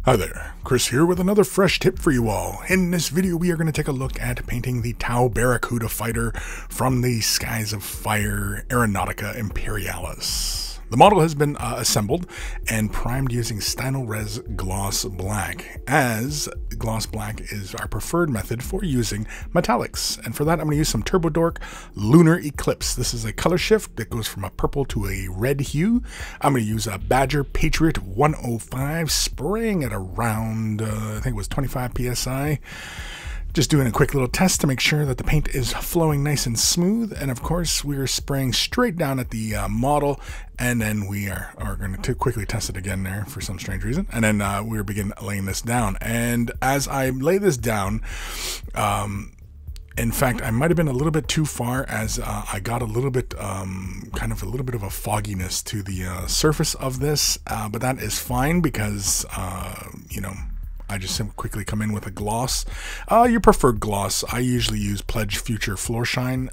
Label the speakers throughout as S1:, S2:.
S1: Hi there, Chris here with another fresh tip for you all. In this video we are going to take a look at painting the Tau Barracuda Fighter from the Skies of Fire Aeronautica Imperialis. The model has been assembled and primed using Stynylrez Gloss Black, as Gloss Black is our preferred method for using metallics. And for that I'm going to use some Turbo Dork Lunar Eclipse. This is a color shift that goes from a purple to a red hue. I'm going to use a Badger Patriot 105, spraying at around, I think it was 25 psi. Just doing a quick little test to make sure that the paint is flowing nice and smooth. And of course we are spraying straight down at the model, and then we are going to quickly test it again there for some strange reason. And then we'll begin laying this down. And as I lay this down, in fact, I might have been a little bit too far, as I got a little bit, kind of a little bit of a fogginess to the surface of this, but that is fine because, you know, I just simply quickly come in with a gloss. Your preferred gloss, I usually use Pledge Future Floor Shine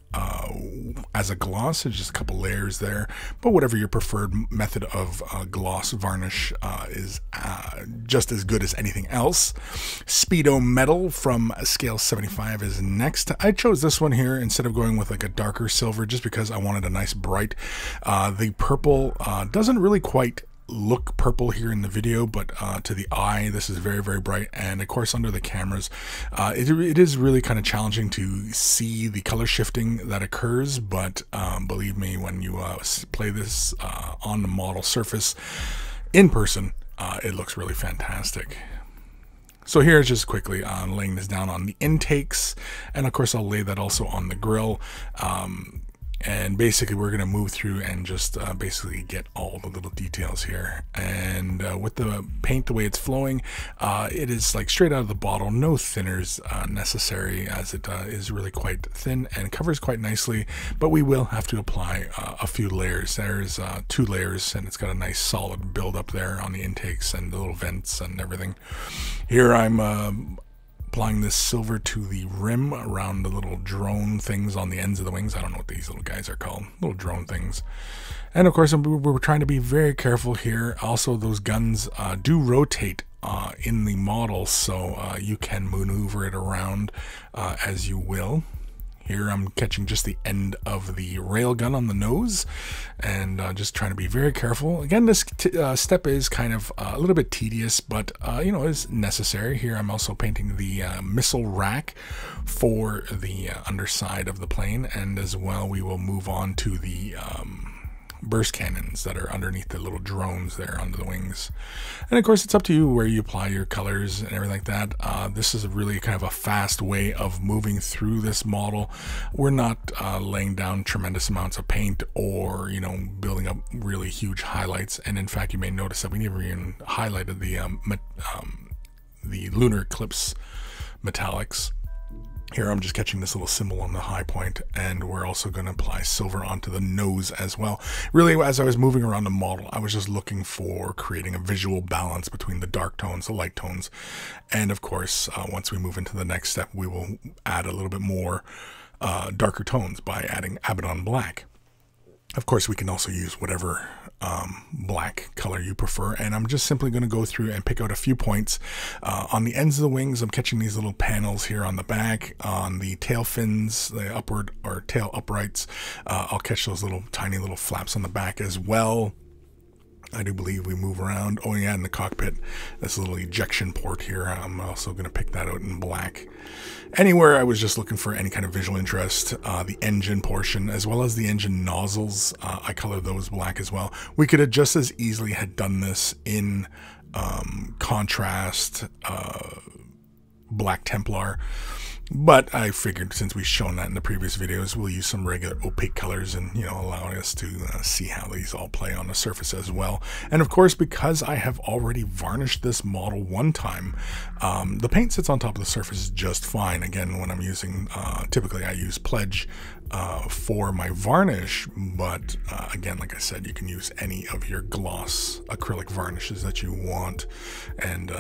S1: as a gloss. It's just a couple layers there, but whatever your preferred method of gloss varnish is just as good as anything else. Speedo Metal from Scale 75 is next. I chose this one here instead of going with like a darker silver just because I wanted a nice bright. The purple doesn't really quite look purple here in the video, but to the eye this is very, very bright, and of course under the cameras it is really kind of challenging to see the color shifting that occurs, but believe me, when you play this on the model surface in person, it looks really fantastic. So here's just quickly laying this down on the intakes, and of course I'll lay that also on the grill. And basically we're going to move through and just basically get all the little details here. And with the paint the way it's flowing, it is like straight out of the bottle, no thinners necessary, as it is really quite thin and covers quite nicely. But we will have to apply a few layers. There's 2 layers, and it's got a nice solid build up there on the intakes and the little vents and everything. Here I'm applying this silver to the rim around the little drone things on the ends of the wings. I don't know what these little guys are called, little drone things. And of course we're trying to be very careful here. Also, those guns do rotate in the model, so you can maneuver it around as you will. Here I'm catching just the end of the rail gun on the nose, and just trying to be very careful. Again, this step is kind of a little bit tedious, but you know, is necessary. Here I'm also painting the missile rack for the underside of the plane, and as well we will move on to the burst cannons that are underneath the little drones there under the wings. And of course it's up to you where you apply your colors and everything like that. This is really kind of a fast way of moving through this model. We're not laying down tremendous amounts of paint or, you know, building up really huge highlights. And in fact you may notice that we never even highlighted the Lunar Eclipse metallics. Here I'm just catching this little symbol on the high point, and we're also going to apply silver onto the nose as well. Really, as I was moving around the model, I was just looking for creating a visual balance between the dark tones, the light tones, and of course, once we move into the next step, we will add a little bit more darker tones by adding Abaddon Black. Of course, we can also use whatever black color you prefer, and I'm just simply going to go through and pick out a few points. On the ends of the wings, I'm catching these little panels here on the back. On the tail fins, the upward or tail uprights, I'll catch those little tiny little flaps on the back as well. I do believe we move around. Oh yeah, in the cockpit, this little ejection port here, I'm also going to pick that out in black. Anywhere I was just looking for any kind of visual interest, the engine portion as well as the engine nozzles, I color those black as well. We could have just as easily had done this in contrast Black Templar, but I figured since we've shown that in the previous videos, we'll use some regular opaque colors and, you know, allowing us to see how these all play on the surface as well. And of course, because I have already varnished this model one time, the paint sits on top of the surface just fine. Again, when I'm using, typically I use Pledge for my varnish, but again, like I said, you can use any of your gloss acrylic varnishes that you want, and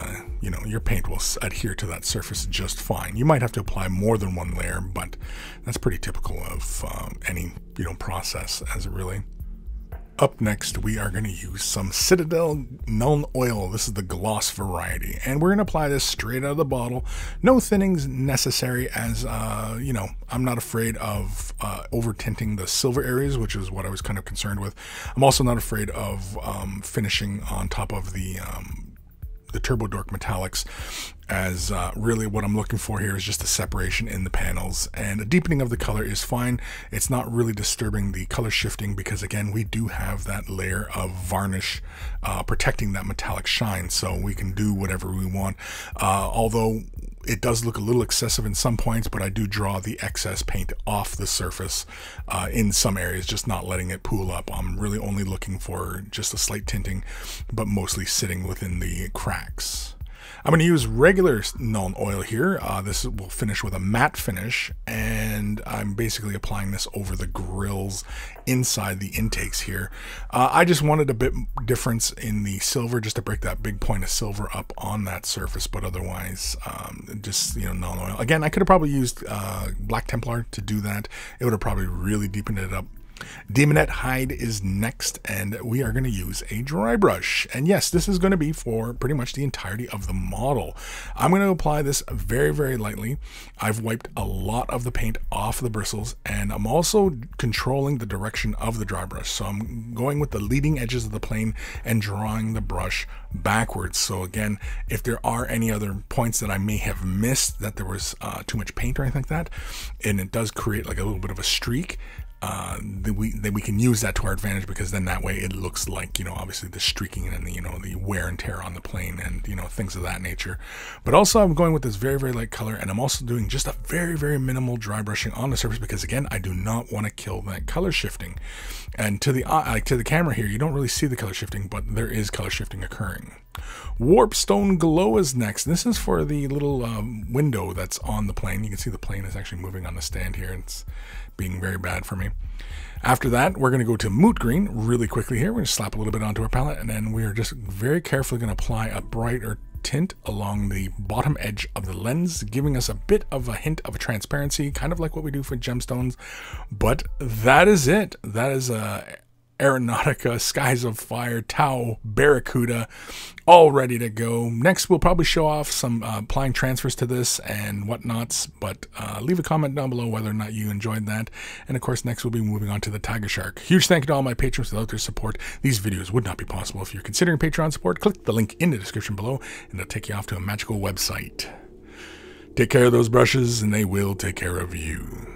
S1: you know, your paint will adhere to that surface just fine. You might have to apply more than one layer, but that's pretty typical of any, you know, process as it really. Up next, we are going to use some Citadel Nuln Oil. This is the gloss variety, and we're going to apply this straight out of the bottle. No thinnings necessary, as you know, I'm not afraid of over tinting the silver areas, which is what I was kind of concerned with. I'm also not afraid of finishing on top of the Turbo Dork metallics, as really what I'm looking for here is just a separation in the panels, and a deepening of the color is fine. It's not really disturbing the color shifting because, again, we do have that layer of varnish protecting that metallic shine, so we can do whatever we want. Although it does look a little excessive in some points, but I do draw the excess paint off the surface in some areas, just not letting it pool up. I'm really only looking for just a slight tinting, but mostly sitting within the cracks. I'm going to use regular Nuln Oil here. This will finish with a matte finish, and I'm basically applying this over the grills inside the intakes here. I just wanted a bit difference in the silver, just to break that big point of silver up on that surface, but otherwise, just, you know, Nuln Oil. Again, I could have probably used Black Templar to do that. It would have probably really deepened it up. Demonette Hide is next, and we are going to use a dry brush. And yes, this is going to be for pretty much the entirety of the model. I'm going to apply this very, very lightly. I've wiped a lot of the paint off the bristles, and I'm also controlling the direction of the dry brush. So I'm going with the leading edges of the plane and drawing the brush backwards. So again, if there are any other points that I may have missed, that there was too much paint or anything like that, and it does create like a little bit of a streak, then we can use that to our advantage, because then that way it looks like, you know, obviously the streaking and the, you know, the wear and tear on the plane and, you know, things of that nature. But also I'm going with this very, very light color, and I'm also doing just a very, very minimal dry brushing on the surface, because again, I do not want to kill that color shifting. And to the to the camera here, you don't really see the color shifting, but there is color shifting occurring. Warpstone Glow is next. This is for the little window that's on the plane. You can see the plane is actually moving on the stand here. It's being very bad for me. After that, we're going to go to Moot Green really quickly here. We're going to slap a little bit onto our palette, and then we are just very carefully going to apply a brighter tint along the bottom edge of the lens, giving us a bit of a hint of a transparency, kind of like what we do for gemstones. But that is it. That is Aeronautica Skies of Fire Tau Barracuda, all ready to go. Next, we'll probably show off some applying transfers to this and whatnots, but leave a comment down below whether or not you enjoyed that. And of course, next we'll be moving on to the Tiger Shark. Huge thank you to all my patrons. Without their support, these videos would not be possible. If you're considering Patreon support, click the link in the description below, and it'll take you off to a magical website. Take care of those brushes, and they will take care of you.